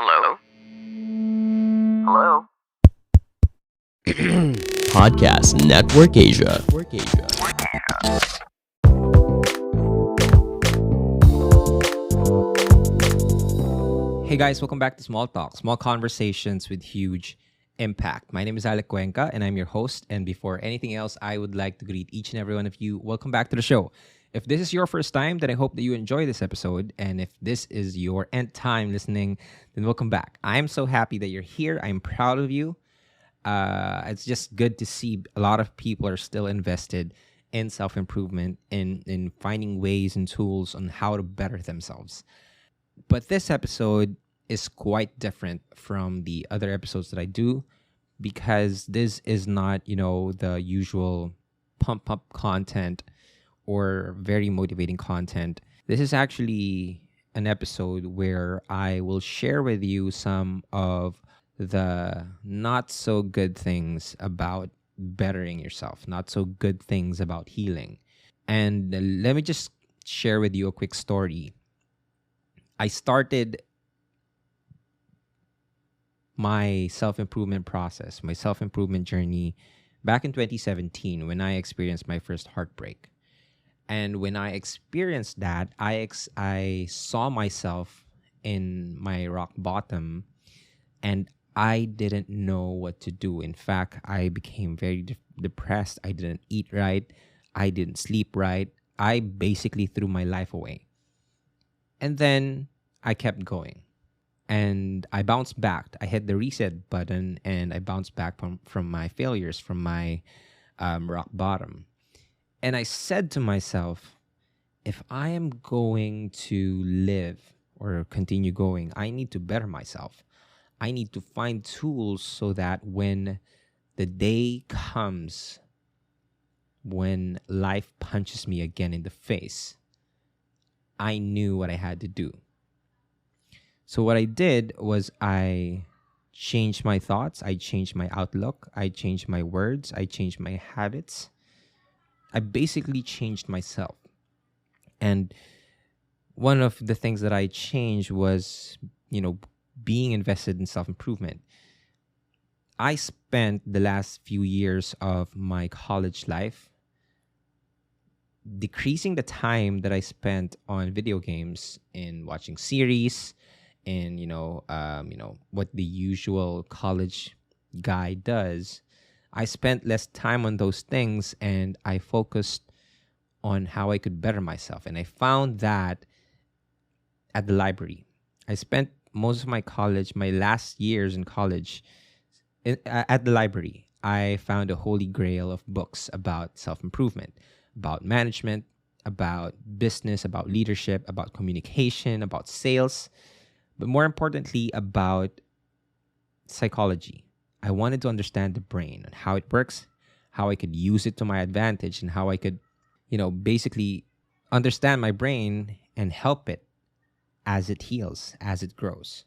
Hello? Hello? Podcast Network Asia. Hey guys, welcome back to Small Talk, small conversations with huge impact. My name is Alec Cuenca and I'm your host. And before anything else, I would like to greet each and every one of you. Welcome back to the show. If this is your first time, then I hope that you enjoy this episode. And if this is your nth time listening, then welcome back. I'm so happy that you're here. I'm proud of you. It's just good to see a lot of people are still invested in self-improvement, in finding ways and tools on how to better themselves. But this episode is quite different from the other episodes that I do because this is not, the usual pump up content or very motivating content. This is actually an episode where I will share with you some of the not so good things about bettering yourself, not so good things about healing. And let me just share with you a quick story. I started my self-improvement process, my self-improvement journey back in 2017 when I experienced my first heartbreak. And when I experienced that, I saw myself in my rock bottom and I didn't know what to do. In fact, I became very depressed. I didn't eat right. I didn't sleep right. I basically threw my life away. And then I kept going. And I bounced back. I hit the reset button and I bounced back from my failures, from my rock bottom. And I said to myself, if I am going to live or continue going, I need to better myself. I need to find tools so that when the day comes, when life punches me again in the face, I knew what I had to do. So what I did was I changed my thoughts, I changed my outlook, I changed my words, I changed my habits. I basically changed myself. And one of the things that I changed was, being invested in self-improvement. I spent the last few years of my college life decreasing the time that I spent on video games in watching series and what the usual college guy does. I spent less time on those things and I focused on how I could better myself. And I found that at the library. I spent most of my last years in college at the library. I found a holy grail of books about self-improvement, about management, about business, about leadership, about communication, about sales, but more importantly, about psychology. I wanted to understand the brain and how it works, how I could use it to my advantage, and how I could, basically understand my brain and help it as it heals, as it grows.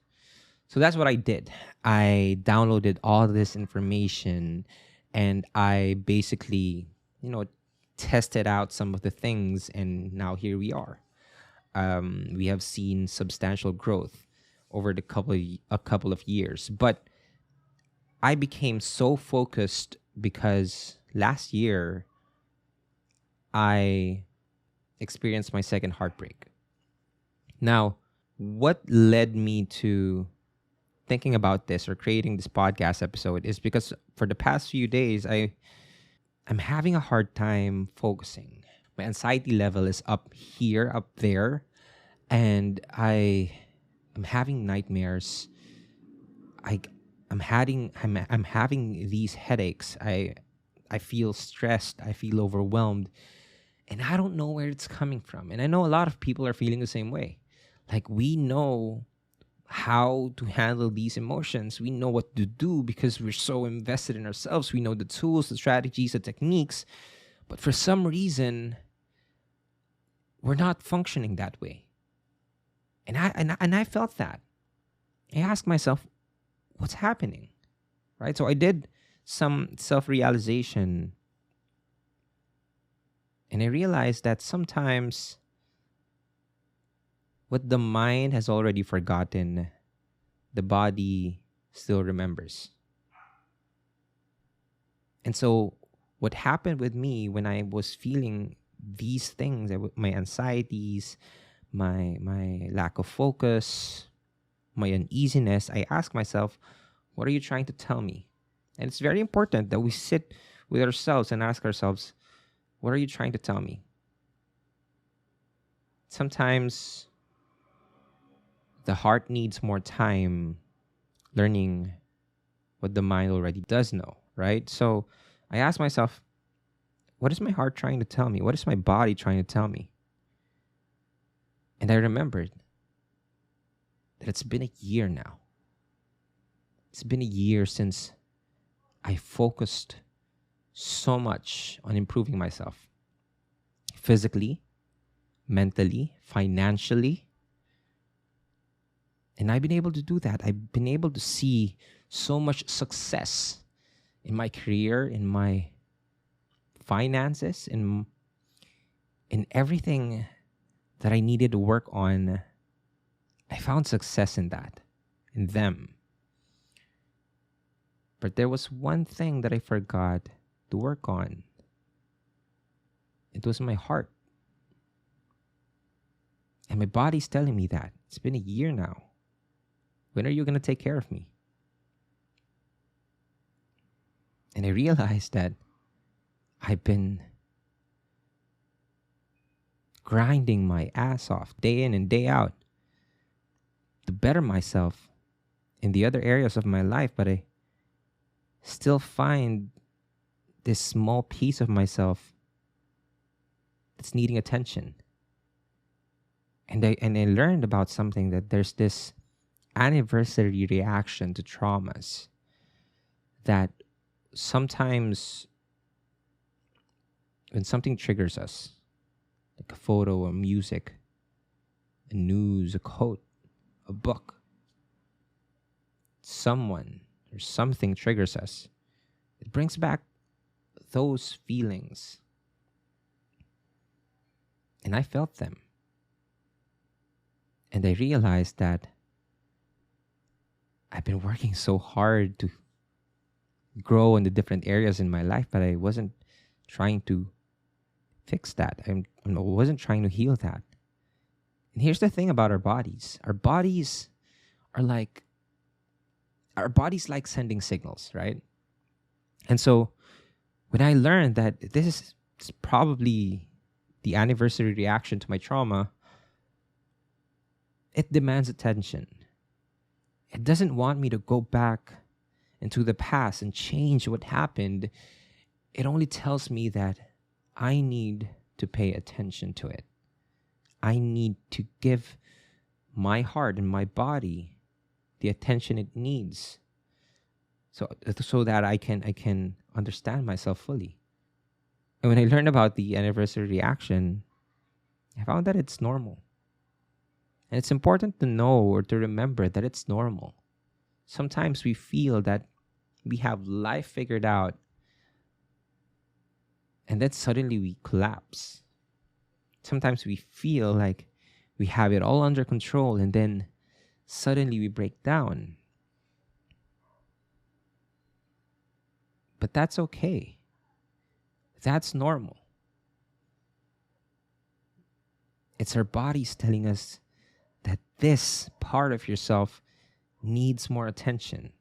So that's what I did. I downloaded all this information and I basically, tested out some of the things, and now here we are. We have seen substantial growth over a couple of years, but I became so focused because last year I experienced my second heartbreak. Now, what led me to thinking about this or creating this podcast episode is because for the past few days I'm having a hard time focusing. My anxiety level is up here, up there, and I am having nightmares. I'm having these headaches. I feel stressed. I feel overwhelmed, and I don't know where it's coming from. And I know a lot of people are feeling the same way. Like, we know how to handle these emotions. We know what to do because we're so invested in ourselves. We know the tools, the strategies, the techniques. But for some reason, we're not functioning that way. And I felt that. I asked myself, what's happening? Right? So I did some self-realization. And I realized that sometimes what the mind has already forgotten, the body still remembers. And so, what happened with me when I was feeling these things, my anxieties, my lack of focus, my uneasiness, I asked myself, what are you trying to tell me? And it's very important that we sit with ourselves and ask ourselves, what are you trying to tell me? Sometimes the heart needs more time learning what the mind already does know, right? So I asked myself, what is my heart trying to tell me? What is my body trying to tell me? And I remembered that it's been a year now. It's been a year since I focused so much on improving myself physically, mentally, financially. And I've been able to do that. I've been able to see so much success in my career, in my finances, in everything that I needed to work on. I found success in that, in them. But there was one thing that I forgot to work on. It was my heart. And my body's telling me that. It's been a year now. When are you going to take care of me? And I realized that I've been grinding my ass off day in and day out to better myself in the other areas of my life, but I still find this small piece of myself that's needing attention. And I learned about something, that there's this anniversary reaction to traumas, that sometimes when something triggers us, like a photo, a music, a news, a quote, a book, someone or something triggers us, it brings back those feelings. And I felt them. And I realized that I've been working so hard to grow in the different areas in my life, but I wasn't trying to fix that. I wasn't trying to heal that. And here's the thing about our bodies. Our bodies like sending signals, right? And so when I learned that this is probably the anniversary reaction to my trauma, it demands attention. It doesn't want me to go back into the past and change what happened. It only tells me that I need to pay attention to it. I need to give my heart and my body the attention it needs, so that I can understand myself fully. And when I learned about the anniversary reaction, I found that it's normal. And it's important to know or to remember that it's normal. Sometimes we feel that we have life figured out, and then suddenly we collapse. Sometimes we feel like we have it all under control, and then suddenly we break down. But that's okay. That's normal. It's our bodies telling us that this part of yourself needs more attention.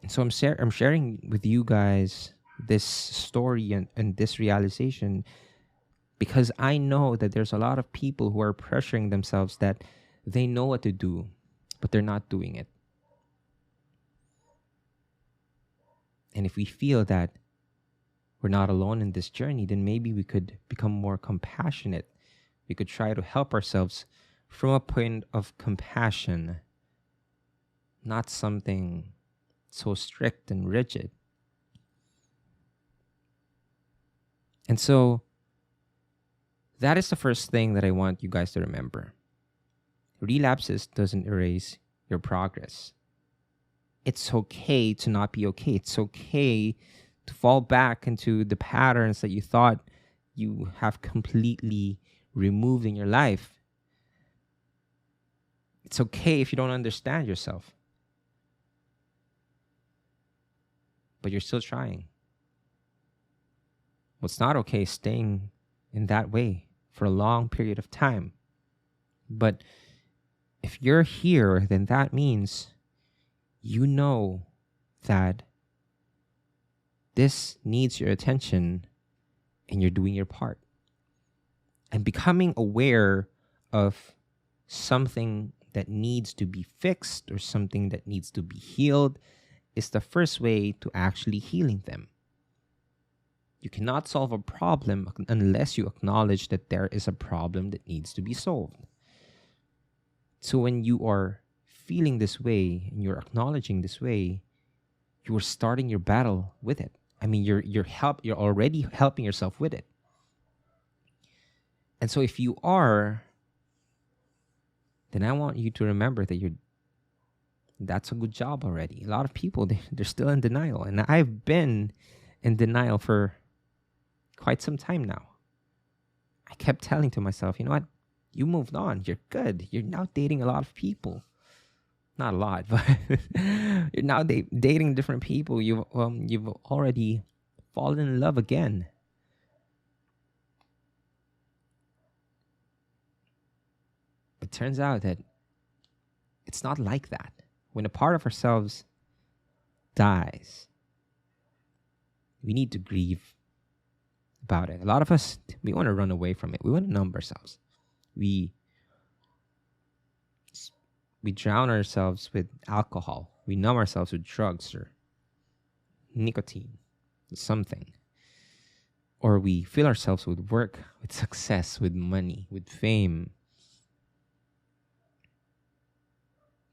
And so I'm sharing with you guys this story and this realization because I know that there's a lot of people who are pressuring themselves that they know what to do, but they're not doing it. And if we feel that we're not alone in this journey, then maybe we could become more compassionate. We could try to help ourselves from a point of compassion, not something so strict and rigid. And so that is the first thing that I want you guys to remember. Relapses doesn't erase your progress. It's okay to not be okay. It's okay to fall back into the patterns that you thought you have completely removed in your life. It's okay if you don't understand yourself, but you're still trying. What's not okay is staying in that way for a long period of time. But if you're here, then that means you know that this needs your attention and you're doing your part. And becoming aware of something that needs to be fixed or something that needs to be healed is the first way to actually healing them. You cannot solve a problem unless you acknowledge that there is a problem that needs to be solved. So when you are feeling this way and you're acknowledging this way, you are starting your battle with it. I mean, you're already helping yourself with it. And so if you are, then I want you to remember that that's a good job already. A lot of people, they're still in denial. And I've been in denial for quite some time now. I kept telling to myself, you know what? You moved on. You're good. You're now dating a lot of people. Not a lot, but you're now dating different people. You've already fallen in love again. It turns out that it's not like that. When a part of ourselves dies, we need to grieve about it. A lot of us, we want to run away from it. We want to numb ourselves. We drown ourselves with alcohol. We numb ourselves with drugs or nicotine, something. Or we fill ourselves with work, with success, with money, with fame.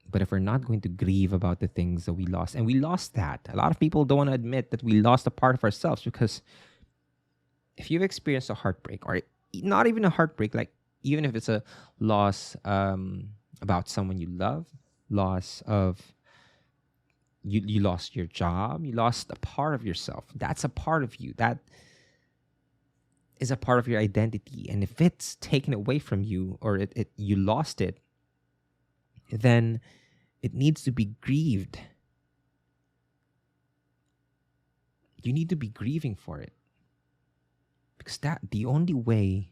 But if we're not going to grieve about the things that we lost, and we lost that, a lot of people don't want to admit that we lost a part of ourselves, because if you've experienced a heartbreak, or not even a heartbreak, like even if it's a loss about someone you love, loss of you lost your job, you lost a part of yourself. That's a part of you. That is a part of your identity. And if it's taken away from you, or you lost it, then it needs to be grieved. You need to be grieving for it. Because the only way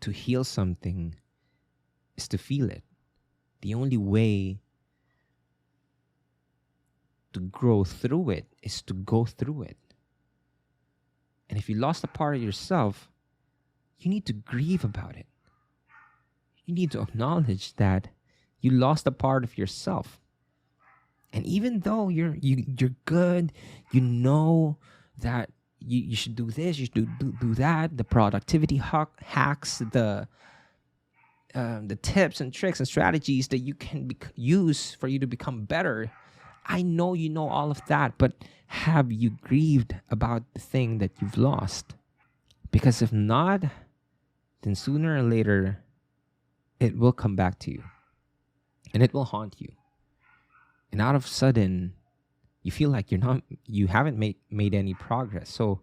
to heal something is to feel it. The only way to grow through it is to go through it. And if you lost a part of yourself, you need to grieve about it. You need to acknowledge that you lost a part of yourself. And even though you're good, you know that you should do this, you should do that, the productivity hacks, the tips and tricks and strategies that you can use for you to become better. I know you know all of that, but have you grieved about the thing that you've lost? Because if not, then sooner or later, it will come back to you. And it will haunt you. And out of sudden, you feel like you haven't made any progress. So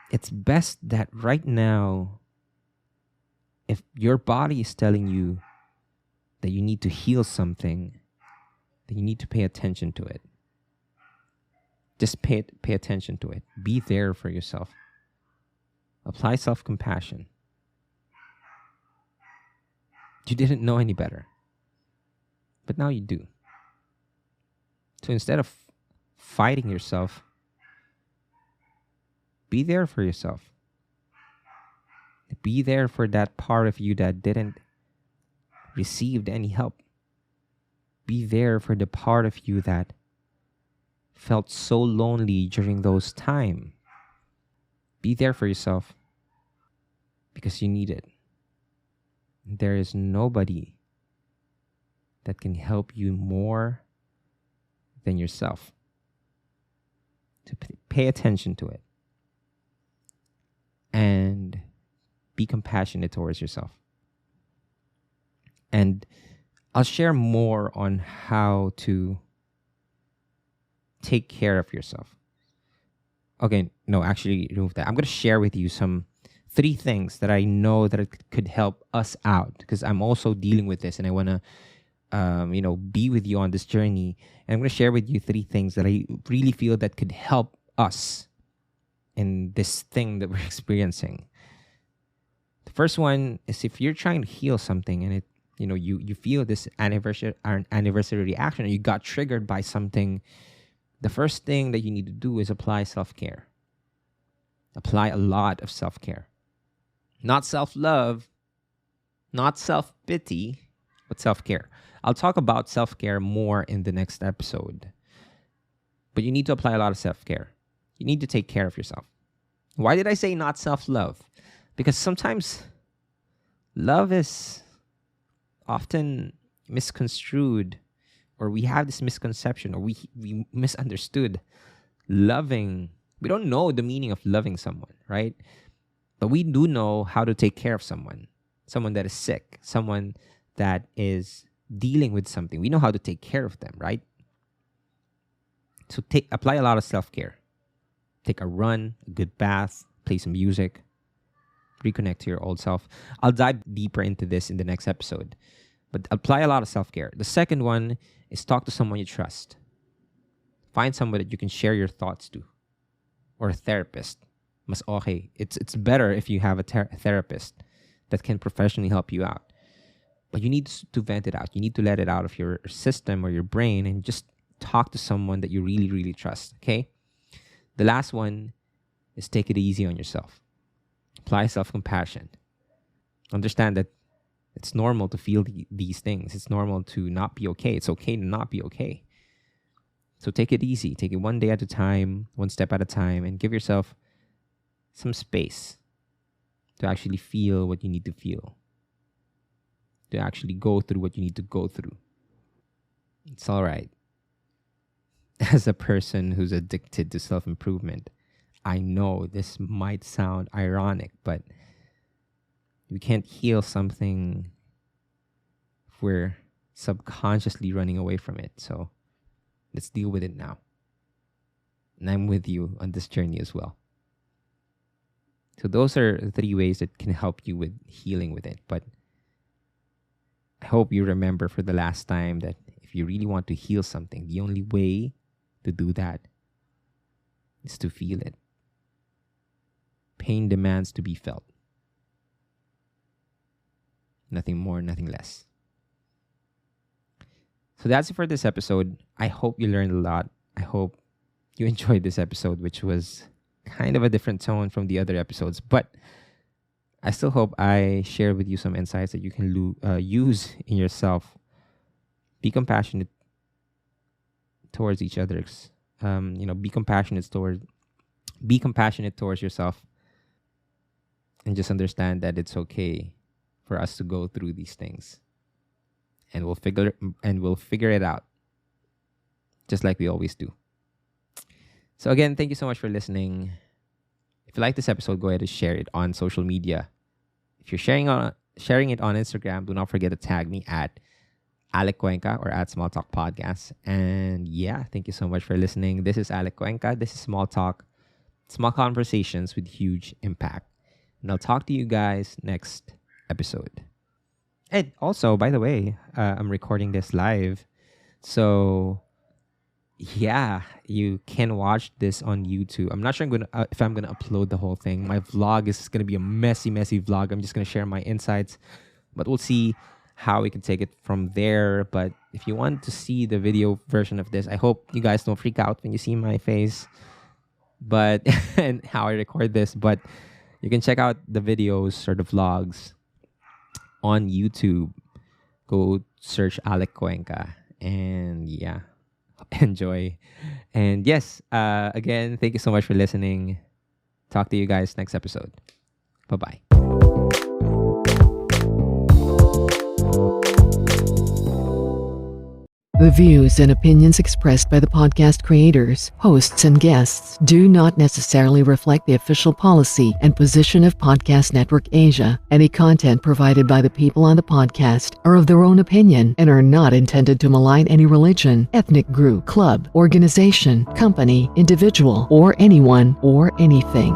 it's best that right now, if your body is telling you that you need to heal something, then you need to pay attention to it. Just pay attention to it. Be there for yourself. Apply self-compassion. You didn't know any better, but now you do. So instead of fighting yourself, be there for yourself. Be there for that part of you that didn't receive any help. Be there for the part of you that felt so lonely during those times. Be there for yourself because you need it. There is nobody that can help you more than yourself. To pay attention to it and be compassionate towards yourself. And I'll share more on how to take care of yourself. Okay, no, actually remove that. I'm going to share with you some 3 things that I know that it could help us out, because I'm also dealing with this and I want to be with you on this journey. And I'm going to share with you 3 things that I really feel that could help us in this thing that we're experiencing. The first one is, if you're trying to heal something and you feel this anniversary reaction, or you got triggered by something, the first thing that you need to do is apply self-care. Apply a lot of self-care. Not self-love, not self-pity, but self-care. I'll talk about self-care more in the next episode. But you need to apply a lot of self-care. You need to take care of yourself. Why did I say not self-love? Because sometimes love is often misconstrued, or we have this misconception, or we misunderstood loving. We don't know the meaning of loving someone, right? But we do know how to take care of someone that is sick, someone that is dealing with something. We know how to take care of them, right? So apply a lot of self-care. Take a run, a good bath, play some music, reconnect to your old self. I'll dive deeper into this in the next episode. But apply a lot of self-care. The second one is talk to someone you trust. Find someone that you can share your thoughts to. Or a therapist. Mas okay. It's better if you have a therapist that can professionally help you out. But you need to vent it out. You need to let it out of your system or your brain and just talk to someone that you really, really trust. Okay? The last one is take it easy on yourself. Apply self-compassion. Understand that it's normal to feel these things. It's normal to not be okay. It's okay to not be okay. So take it easy. Take it one day at a time, one step at a time, and give yourself some space to actually feel what you need to feel, to actually go through what you need to go through. It's all right. As a person who's addicted to self-improvement, I know this might sound ironic, but we can't heal something if we're subconsciously running away from it. So let's deal with it now. And I'm with you on this journey as well. So those are 3 ways that can help you with healing with it. But I hope you remember for the last time that if you really want to heal something, the only way to do that is to feel it. Pain demands to be felt. Nothing more, nothing less. So that's it for this episode. I hope you learned a lot. I hope you enjoyed this episode, which was kind of a different tone from the other episodes. But I still hope I share with you some insights that you can use in yourself. Be compassionate towards each other. Be compassionate towards yourself, and just understand that it's okay for us to go through these things, and we'll figure it out, just like we always do. So again, thank you so much for listening. If you like this episode, go ahead and share it on social media. If you're sharing it on Instagram, do not forget to tag me at Alec Cuenca or at Small Talk Podcast. And yeah, thank you so much for listening. This is Alec Cuenca. This is Small Talk. Small conversations with huge impact. And I'll talk to you guys next episode. And also, by the way, I'm recording this live. So yeah, you can watch this on YouTube. I'm not sure if I'm gonna upload the whole thing. My vlog is gonna be a messy vlog. I'm just gonna share my insights, but we'll see how we can take it from there. But if you want to see the video version of this, I hope you guys don't freak out when you see my face, but and how I record this. But you can check out the videos or the vlogs on YouTube. Go search Alec Cuenca, and yeah, enjoy. And yes, again, thank you so much for listening. Talk to you guys next episode. Bye-bye. The views and opinions expressed by the podcast creators, hosts, and guests do not necessarily reflect the official policy and position of Podcast Network Asia. Any content provided by the people on the podcast are of their own opinion and are not intended to malign any religion, ethnic group, club, organization, company, individual, or anyone or anything.